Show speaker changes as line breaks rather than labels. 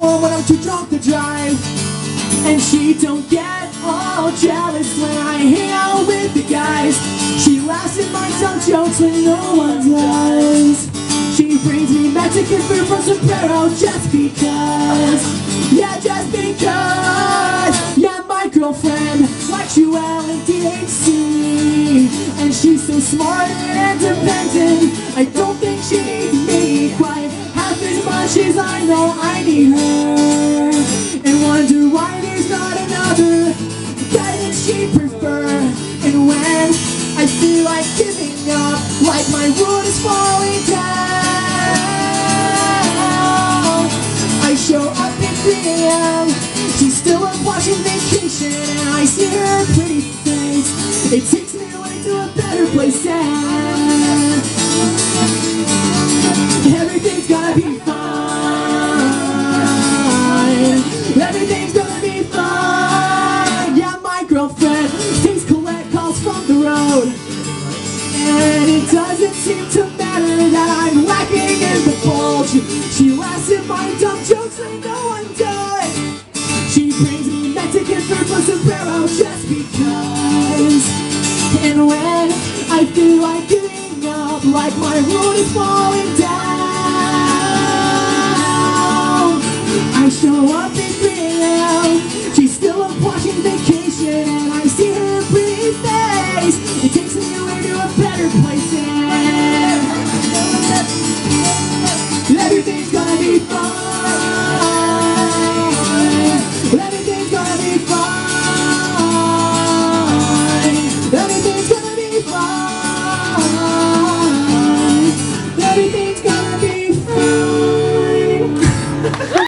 when I'm too drunk to drive. And she don't get all jealous when I hang out with the guys. She laughs at my dumb jokes when no one does. She brings me Mexican food from Sombrero just because. Yeah, just because. Yeah, my girlfriend likes you well in THC. And she's so smart and independent, I don't think she needs me quite half as much as I know I need her. And wonder why there's not another guy that she'd prefer. And when I feel like giving up, like my world is falling down, I show up at 3 AM. She's still up watching Vacation, and I see her pretty face. It takes me away to a better place, and everything's gonna be fine. Everything's gonna be fine. Yeah, my girlfriend takes collect calls from the road, and it doesn't seem to matter that I'm lacking in the bulge. She laughs at my dumb jokes when no one does. She brings me Mexican food from Sombrero just because. And when I feel like giving up, like my world is falling down, I show up